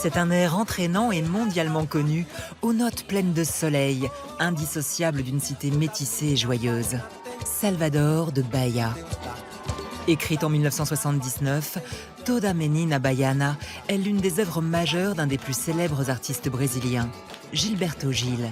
C'est un air entraînant et mondialement connu, aux notes pleines de soleil, indissociable d'une cité métissée et joyeuse. Salvador de Bahia. Écrite en 1979, Toda Menina Baiana est l'une des œuvres majeures d'un des plus célèbres artistes brésiliens, Gilberto Gil.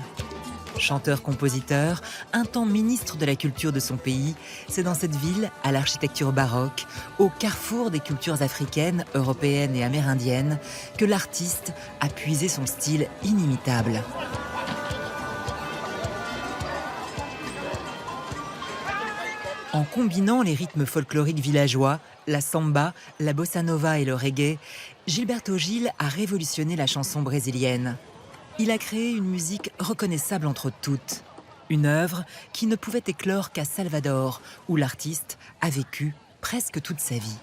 Chanteur-compositeur, un temps ministre de la culture de son pays, c'est dans cette ville, à l'architecture baroque, au carrefour des cultures africaines, européennes et amérindiennes, que l'artiste a puisé son style inimitable. En combinant les rythmes folkloriques villageois, la samba, la bossa nova et le reggae, Gilberto Gil a révolutionné la chanson brésilienne. Il a créé une musique reconnaissable entre toutes. Une œuvre qui ne pouvait éclore qu'à Salvador, où l'artiste a vécu presque toute sa vie.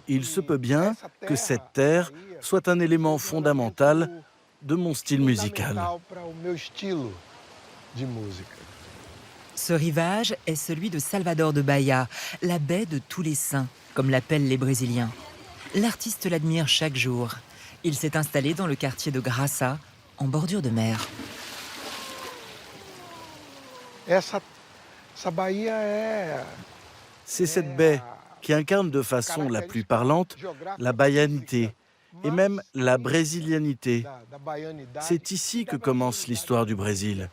Il se peut bien que cette terre soit un élément fondamental de mon style musical. Ce rivage est celui de Salvador de Bahia, la baie de tous les saints, comme l'appellent les Brésiliens. L'artiste l'admire chaque jour. Il s'est installé dans le quartier de Graça, en bordure de mer. C'est cette baie qui incarne de façon la plus parlante la baianité et même la brésilianité. C'est ici que commence l'histoire du Brésil.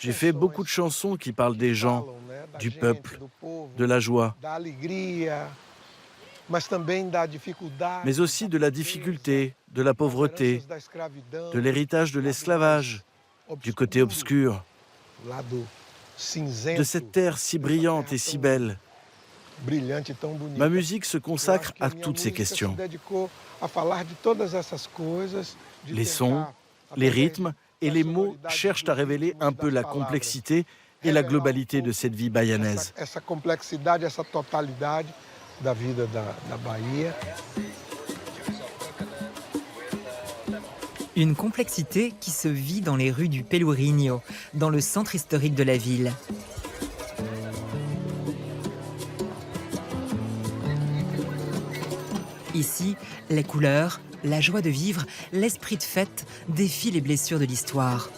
J'ai fait beaucoup de chansons qui parlent des gens, du peuple, de la joie, mais aussi de la difficulté, de la pauvreté, de l'héritage de l'esclavage, du côté obscur, de cette terre si brillante et si belle. Ma musique se consacre à toutes ces questions. Les sons, les rythmes et les mots cherchent à révéler un peu la complexité et la globalité de cette vie baianaise. Une complexité qui se vit dans les rues du Pelourinho, dans le centre historique de la ville. Ici, les couleurs, la joie de vivre, l'esprit de fête défient les blessures de l'histoire.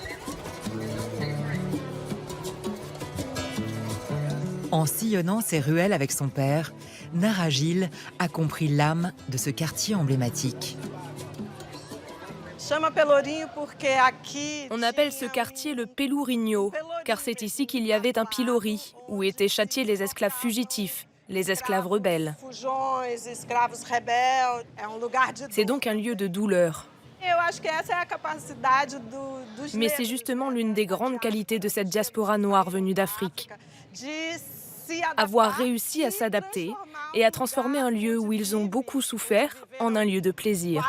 En sillonnant ces ruelles avec son père, Nara Gil a compris l'âme de ce quartier emblématique. On appelle ce quartier le Pelourinho, car c'est ici qu'il y avait un pilori, où étaient châtiés les esclaves fugitifs, les esclaves rebelles. C'est donc un lieu de douleur. Mais c'est justement l'une des grandes qualités de cette diaspora noire venue d'Afrique. Avoir réussi à s'adapter et à transformer un lieu où ils ont beaucoup souffert en un lieu de plaisir.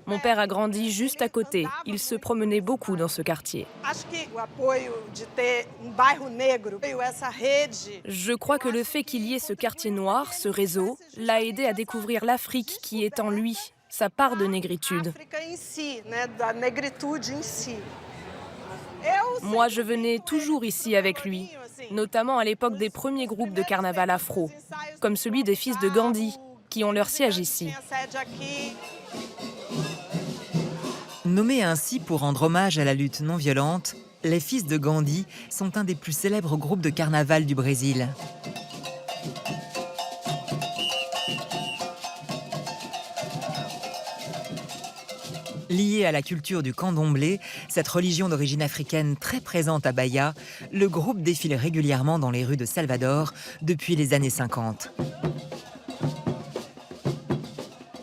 Mon père a grandi juste à côté. Il se promenait beaucoup dans ce quartier. Je crois que le fait qu'il y ait ce quartier noir, ce réseau, l'a aidé à découvrir l'Afrique qui est en lui, sa part de négritude. Moi, je venais toujours ici avec lui, notamment à l'époque des premiers groupes de carnaval afro, comme celui des fils de Gandhi, qui ont leur siège ici. Nommés ainsi pour rendre hommage à la lutte non violente, les fils de Gandhi sont un des plus célèbres groupes de carnaval du Brésil. Lié à la culture du candomblé, cette religion d'origine africaine très présente à Bahia, le groupe défile régulièrement dans les rues de Salvador depuis les années 50.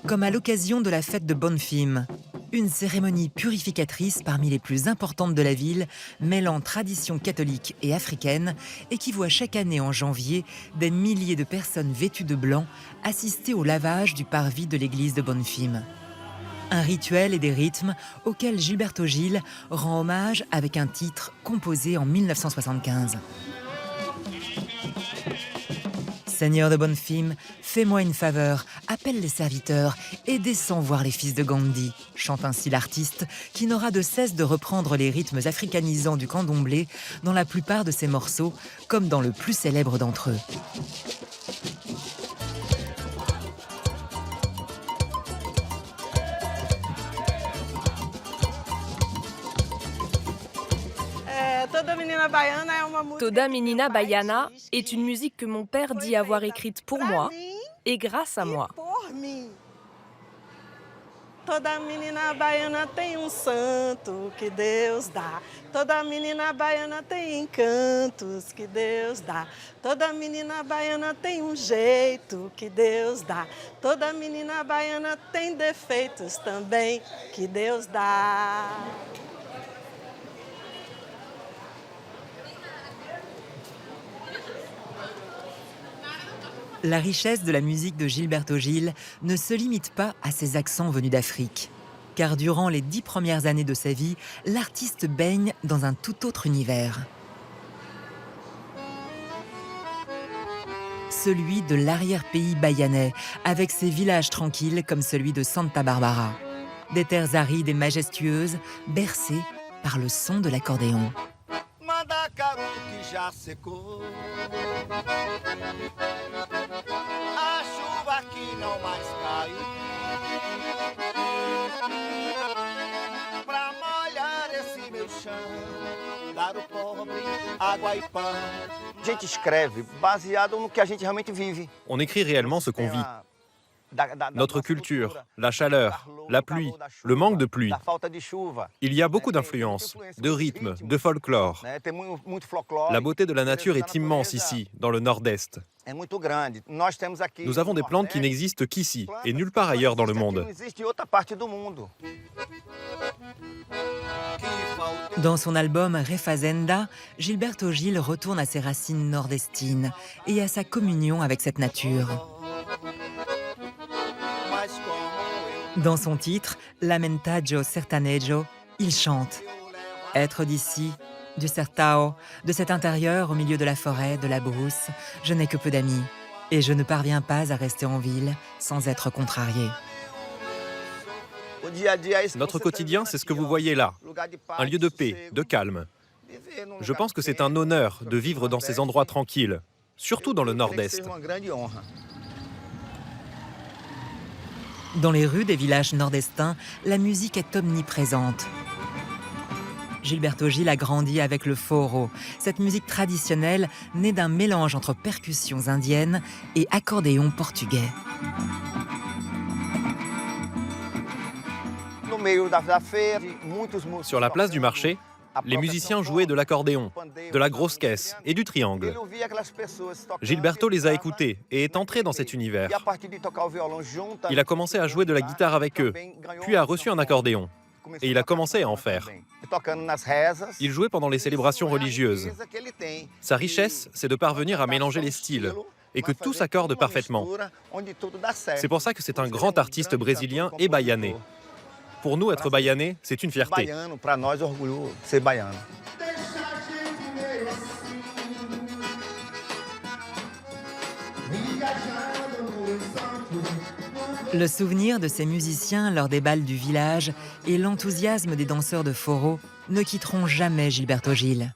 Comme à l'occasion de la fête de Bonfim, une cérémonie purificatrice parmi les plus importantes de la ville, mêlant tradition catholique et africaine, et qui voit chaque année en janvier des milliers de personnes vêtues de blanc assister au lavage du parvis de l'église de Bonfim. Un rituel et des rythmes auxquels Gilberto Gil rend hommage avec un titre composé en 1975. Seigneur de Bonfim, fais-moi une faveur, appelle les serviteurs et descends voir les fils de Gandhi, chante ainsi l'artiste qui n'aura de cesse de reprendre les rythmes africanisants du candomblé dans la plupart de ses morceaux, comme dans le plus célèbre d'entre eux. Toda Menina Baiana est une musique que mon père dit avoir écrite pour moi et grâce à moi. Toda menina baiana tem santo que Deus dá. Toda menina baiana tem encantos que Deus dá. Toda menina baiana tem jeito que Deus dá. Toda menina baiana tem defeitos também que Deus dá. La richesse de la musique de Gilberto Gil ne se limite pas à ses accents venus d'Afrique. Car durant les 10 premières années de sa vie, l'artiste baigne dans un tout autre univers. Celui de l'arrière-pays baïanais, avec ses villages tranquilles comme celui de Santa Barbara. Des terres arides et majestueuses, bercées par le son de l'accordéon. On écrit réellement ce qu'on vit. Notre culture, la chaleur, la pluie, le manque de pluie. Il y a beaucoup d'influences, de rythmes, de folklore. La beauté de la nature est immense ici, dans le Nord-Est. Nous avons des plantes qui n'existent qu'ici et nulle part ailleurs dans le monde. Dans son album Refazenda, Gilberto Gil retourne à ses racines nordestines et à sa communion avec cette nature. Dans son titre, Lamentaggio Sertanejo, il chante « Être d'ici, du Sertao, de cet intérieur au milieu de la forêt, de la brousse, je n'ai que peu d'amis, et je ne parviens pas à rester en ville sans être contrarié. » Notre quotidien, c'est ce que vous voyez là, un lieu de paix, de calme. Je pense que c'est un honneur de vivre dans ces endroits tranquilles, surtout dans le Nord-Est. Dans les rues des villages nordestins, la musique est omniprésente. Gilberto Gil a grandi avec le forró, cette musique traditionnelle née d'un mélange entre percussions indiennes et accordéon portugais. Sur la place du marché, les musiciens jouaient de l'accordéon, de la grosse caisse et du triangle. Gilberto les a écoutés et est entré dans cet univers. Il a commencé à jouer de la guitare avec eux, puis a reçu un accordéon. Et il a commencé à en faire. Il jouait pendant les célébrations religieuses. Sa richesse, c'est de parvenir à mélanger les styles et que tout s'accorde parfaitement. C'est pour ça que c'est un grand artiste brésilien et baïanais. Pour nous, être baïanais, c'est une fierté. Le souvenir de ces musiciens lors des bals du village et l'enthousiasme des danseurs de forró ne quitteront jamais Gilberto Gil.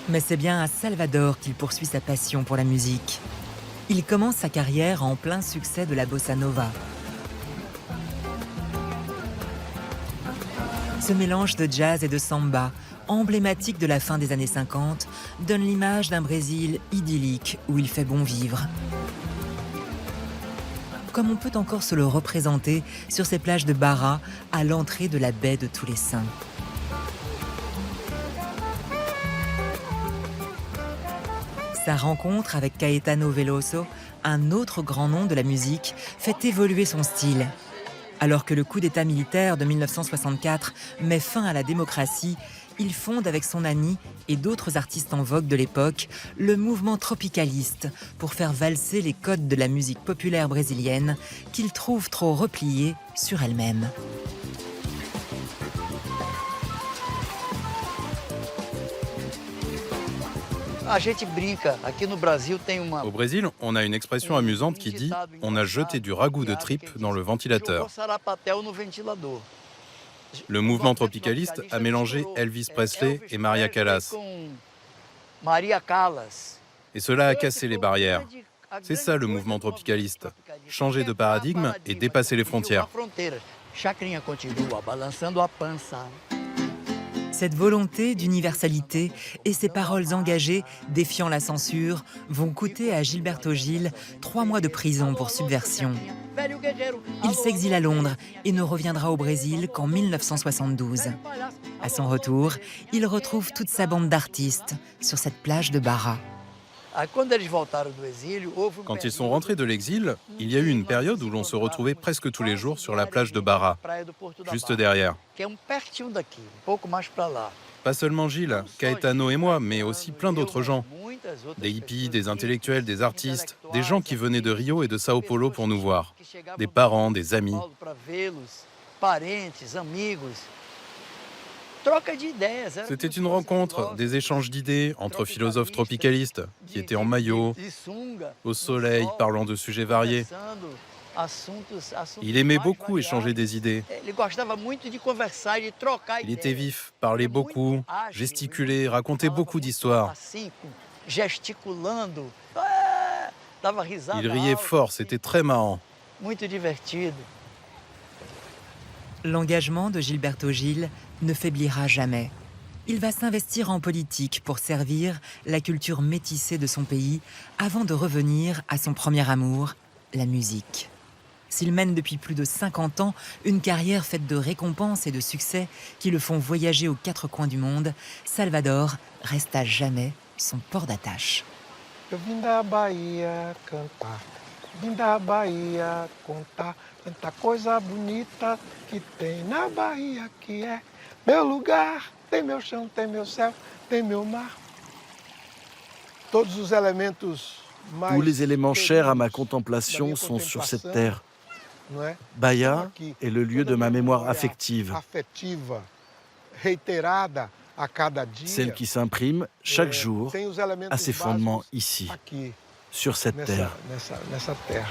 Mais c'est bien à Salvador qu'il poursuit sa passion pour la musique. Il commence sa carrière en plein succès de la bossa nova. Ce mélange de jazz et de samba, emblématique de la fin des années 50, donne l'image d'un Brésil idyllique où il fait bon vivre. Comme on peut encore se le représenter sur ces plages de Barra, à l'entrée de la baie de Tous les Saints. Sa rencontre avec Caetano Veloso, un autre grand nom de la musique, fait évoluer son style. Alors que le coup d'État militaire de 1964 met fin à la démocratie, il fonde avec son ami et d'autres artistes en vogue de l'époque le mouvement tropicaliste pour faire valser les codes de la musique populaire brésilienne qu'il trouve trop repliés sur elle-même. Au Brésil, on a une expression amusante qui dit « on a jeté du ragoût de tripes dans le ventilateur ». Le mouvement tropicaliste a mélangé Elvis Presley et Maria Callas. Et cela a cassé les barrières. C'est ça le mouvement tropicaliste. Changer de paradigme et dépasser les frontières. Cette volonté d'universalité et ces paroles engagées, défiant la censure, vont coûter à Gilberto Gil 3 mois de prison pour subversion. Il s'exile à Londres et ne reviendra au Brésil qu'en 1972. À son retour, il retrouve toute sa bande d'artistes sur cette plage de Barra. Quand ils sont rentrés de l'exil, il y a eu une période où l'on se retrouvait presque tous les jours sur la plage de Barra, juste derrière. Pas seulement Gilles, Caetano et moi, mais aussi plein d'autres gens. Des hippies, des intellectuels, des artistes, des gens qui venaient de Rio et de Sao Paulo pour nous voir. Des parents, des amis. C'était une rencontre, des échanges d'idées entre philosophes tropicalistes qui étaient en maillot, au soleil, parlant de sujets variés. Il aimait beaucoup échanger des idées. Il était vif, parlait beaucoup, gesticulait, racontait beaucoup d'histoires. Il riait fort, c'était très marrant. L'engagement de Gilberto Gil ne faiblira jamais. Il va s'investir en politique pour servir la culture métissée de son pays avant de revenir à son premier amour, la musique. S'il mène depuis plus de 50 ans une carrière faite de récompenses et de succès qui le font voyager aux 4 coins du monde, Salvador reste à jamais son port d'attache. Eu vim da Bahia cantar, vim da Bahia contar, tanta coisa bonita que tem na Bahia que é meu lugar, tem meu chão, tem meu céu, tem meu mar. Todos os elementos mais Tous les éléments chers à ma contemplation sont sur cette terre. Bahia est le lieu de ma mémoire affective, celle qui s'imprime chaque jour à ses fondements ici, sur cette terre. Nessa terra.